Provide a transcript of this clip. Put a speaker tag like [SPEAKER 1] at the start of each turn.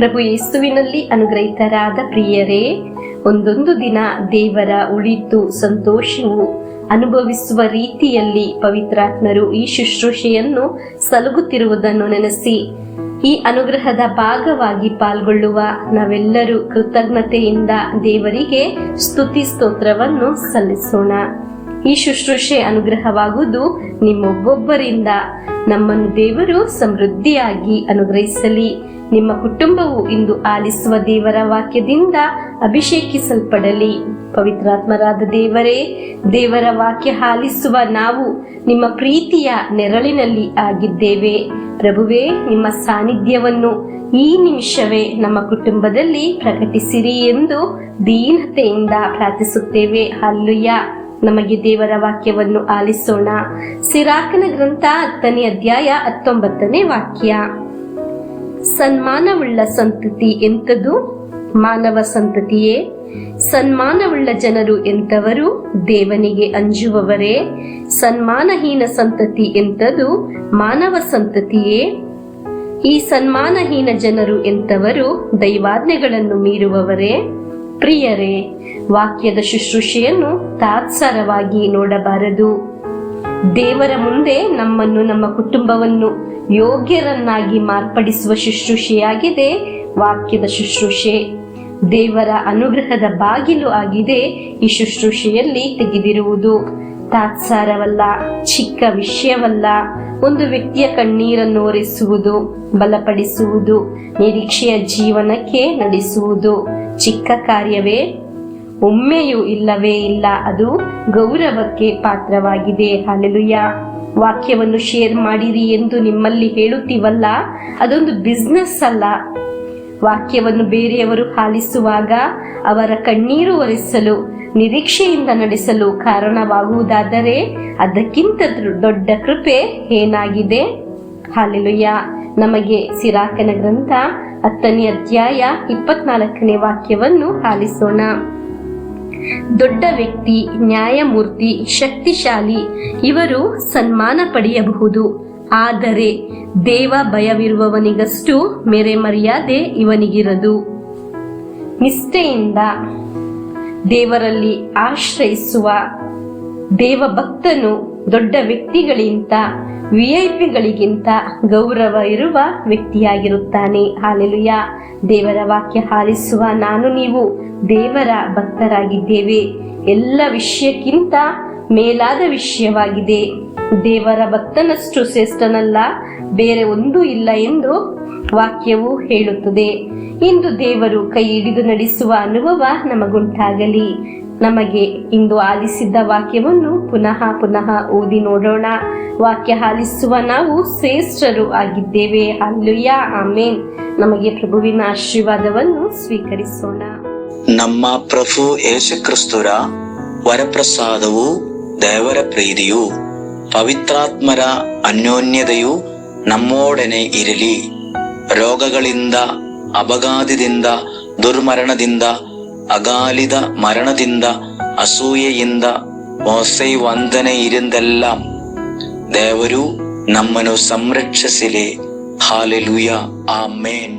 [SPEAKER 1] ಪ್ರಭು ಯೇಸುವಿನಲ್ಲಿ ಅನುಗ್ರಹಿತರಾದ ಪ್ರಿಯರೇ, ಒಂದೊಂದು ದಿನ ದೇವರ ಉಳಿತು ಸಂತೋಷವು ಅನುಭವಿಸುವ ರೀತಿಯಲ್ಲಿ ಪವಿತ್ರಾತ್ಮರು ಈ ಶುಶ್ರೂಷೆಯನ್ನು ಸಲಗುತ್ತಿರುವುದನ್ನು ನೆನೆಸಿ ಈ ಅನುಗ್ರಹದ ಭಾಗವಾಗಿ ಪಾಲ್ಗೊಳ್ಳುವ ನಾವೆಲ್ಲರೂ ಕೃತಜ್ಞತೆಯಿಂದ ದೇವರಿಗೆ ಸ್ತುತಿ ಸ್ತೋತ್ರವನ್ನು ಸಲ್ಲಿಸೋಣ. ಈ ಶುಶ್ರೂಷೆ ಅನುಗ್ರಹವಾಗುವುದು ನಿಮ್ಮೊಬ್ಬೊಬ್ಬರಿಂದ. ನಮ್ಮನ್ನು ದೇವರು ಸಮೃದ್ಧಿಯಾಗಿ ಅನುಗ್ರಹಿಸಲಿ. ನಿಮ್ಮ ಕುಟುಂಬವು ಇಂದು ಆಲಿಸುವ ದೇವರ ವಾಕ್ಯದಿಂದ ಅಭಿಷೇಕಿಸಲ್ಪಡಲಿ. ಪವಿತ್ರಾತ್ಮರಾದ ದೇವರೇ, ದೇವರ ವಾಕ್ಯ ಆಲಿಸುವ ನಾವು ನಿಮ್ಮ ಪ್ರೀತಿಯ ನೆರಳಿನಲ್ಲಿ ಆಗಿದ್ದೇವೆ. ಪ್ರಭುವೇ, ನಿಮ್ಮ ಸಾನ್ನಿಧ್ಯವನ್ನು ಈ ನಿಮಿಷವೇ ನಮ್ಮ ಕುಟುಂಬದಲ್ಲಿ ಪ್ರಕಟಿಸಿರಿ ಎಂದು ದೀನತೆಯಿಂದ ಪ್ರಾರ್ಥಿಸುತ್ತೇವೆ. ಹಲ್ಲೆಲೂಯಾ. ನಮಗೆ ದೇವರ ವಾಕ್ಯವನ್ನು ಆಲಿಸೋಣ. ಸಿರಾಕನ ಗ್ರಂಥ 10ನೇ ಅಧ್ಯಾಯ 19ನೇ ವಾಕ್ಯ. ಸನ್ಮಾನವುಳ್ಳ ಸಂತತಿ ಎಂಥದು? ಮಾನವ ಸಂತತಿಯೇ. ಸನ್ಮಾನವುಳ್ಳ ಜನರು ಎಂಥವರು? ದೇವನಿಗೆ ಅಂಜುವವರೇ. ಸನ್ಮಾನಹೀನ ಸಂತತಿ ಎಂಥದು? ಮಾನವ ಸಂತತಿಯೇ. ಈ ಸನ್ಮಾನಹೀನ ಜನರು ಎಂಥವರು? ದೈವಾಜ್ಞೆಗಳನ್ನು ಮೀರುವವರೇ. ಪ್ರಿಯರೇ, ವಾಕ್ಯದ ಶುಶ್ರೂಷೆಯನ್ನು ತಾತ್ಸಾರವಾಗಿ ನೋಡಬಾರದು. ದೇವರ ಮುಂದೆ ನಮ್ಮನ್ನು, ನಮ್ಮ ಕುಟುಂಬವನ್ನು ಯೋಗ್ಯರನ್ನಾಗಿ ಮಾರ್ಪಡಿಸುವ ಶುಶ್ರೂಷೆಯಾಗಿದೆ ವಾಕ್ಯದ ಶುಶ್ರೂಷೆ. ದೇವರ ಅನುಗ್ರಹದ ಬಾಗಿಲು ಆಗಿದೆ ಈ ಶುಶ್ರೂಷೆಯಲ್ಲಿ ತೆಗೆದಿರುವುದು. ತಾತ್ಸಾರವಲ್ಲ, ಚಿಕ್ಕ ವಿಷಯವಲ್ಲ. ಒಂದು ವ್ಯಕ್ತಿಯ ಕಣ್ಣೀರನ್ನು ಒರೆಸುವುದು, ಬಲಪಡಿಸುವುದು, ನಿರೀಕ್ಷೆಯ ಜೀವನಕ್ಕೆ ನಡೆಸುವುದು ಚಿಕ್ಕ ಕಾರ್ಯವೇ? ಒಮ್ಮೆಯೂ ಇಲ್ಲವೇ ಇಲ್ಲ. ಅದು ಗೌರವಕ್ಕೆ ಪಾತ್ರವಾಗಿದೆ. ಹಲ್ಲೆಲೂಯಾ. ವಾಕ್ಯವನ್ನು ಶೇರ್ ಮಾಡಿರಿ ಎಂದು ನಿಮ್ಮಲ್ಲಿ ಹೇಳುತ್ತೀವಲ್ಲ, ಅದೊಂದು ಬಿಸ್ನೆಸ್ ಅಲ್ಲ. ವಾಕ್ಯವನ್ನು ಬೇರೆಯವರು ಆಲಿಸುವಾಗ ಅವರ ಕಣ್ಣೀರು ಒರೆಸಲು, ನಿರೀಕ್ಷೆಯಿಂದ ನಡೆಸಲು ಕಾರಣವಾಗುವುದಾದರೆ ಅದಕ್ಕಿಂತ ದೊಡ್ಡ ಕೃಪೆ ಏನಾಗಿದೆ? ಹಲ್ಲೆಲೂಯಾ. ನಮಗೆ ಸಿರಾಕನ ಗ್ರಂಥ 10ನೇ ಅಧ್ಯಾಯ 24ನೇ ವಾಕ್ಯವನ್ನು ಆಲಿಸೋಣ. ದೊಡ್ಡ ವ್ಯಕ್ತಿ, ನ್ಯಾಯಮೂರ್ತಿ, ಶಕ್ತಿಶಾಲಿ ಇವರು ಸನ್ಮಾನ ಪಡೆಯಬಹುದು. ಆದರೆ ದೇವ ಭಯವಿರುವವನಿಗಷ್ಟು ಮೇರೆ ಮರ್ಯಾದೆ ಇವನಿಗಿರದು. ನಿಷ್ಠೆಯಿಂದ ದೇವರಲ್ಲಿ ಆಶ್ರಯಿಸುವ ದೇವಭಕ್ತನು ದೊಡ್ಡ ವ್ಯಕ್ತಿಗಳಿಗಿಂತ, ವಿಐಪಿಗಳಿಗಿಂತ ಗೌರವ ಇರುವ ವ್ಯಕ್ತಿಯಾಗಿರುತ್ತಾನೆ. ಹಲ್ಲೆಲೂಯಾ. ದೇವರ ವಾಕ್ಯ ಆಲಿಸುವ ನಾನು ನೀವು ದೇವರ ಭಕ್ತರಾಗಿದ್ದೇವೆ. ಎಲ್ಲ ವಿಷಯಕ್ಕಿಂತ ಮೇಲಾದ ವಿಷಯವಾಗಿದೆ. ದೇವರ ಭಕ್ತನಷ್ಟು ಶ್ರೇಷ್ಠನಲ್ಲ, ಬೇರೆ ಒಂದೂ ಇಲ್ಲ ಎಂದು ವಾಕ್ಯವು ಹೇಳುತ್ತದೆ. ಇಂದು ದೇವರು ಕೈ ಹಿಡಿದು ನಡೆಸುವ ಅನುಭವ ನಮಗುಂಟಾಗಲಿ. ನಮಗೆ ಇಂದು ಆಲಿಸಿದ್ದ ವಾಕ್ಯವನ್ನು ಪುನಃ ಪುನಃ ಓದಿ ನೋಡೋಣ. ವಾಕ್ಯ ಆಲಿಸುವ ನಾವು ಶ್ರೇಷ್ಠರು ಆಗಿದ್ದೇವೆ. ಹಲ್ಲೆಲೂಯಾ. ಆಮೇನ್. ನಮಗೆ ಪ್ರಭುವಿನ ಆಶೀರ್ವಾದವನ್ನು ಸ್ವೀಕರಿಸೋಣ.
[SPEAKER 2] ನಮ್ಮ ಪ್ರಭು ಯೇಸು ಕ್ರಿಸ್ತರ ವರಪ್ರಸಾದವು, ದೇವರ ಪ್ರೀತಿಯು, ಪವಿತ್ರಾತ್ಮರ ಅನ್ಯೋನ್ಯತೆಯು ನಮ್ಮೊಡನೆ ಇರಲಿ. ರೋಗಗಳಿಂದ, ಅಪಘಾತದಿಂದ, ದುರ್ಮರಣದಿಂದ, ಅಗಾಲಿದ ಮರಣದಿಂದ, ಅಸೂಯೆಯಿಂದ, ಮೋಸೆ ವಂದನೆಯಿಂದೆಲ್ಲ ದೇವರು ನಮ್ಮನ್ನು ಸಂರಕ್ಷಿಸಲಿ. ಹಲ್ಲೆಲೂಯಾ. ಆಮೇನ್.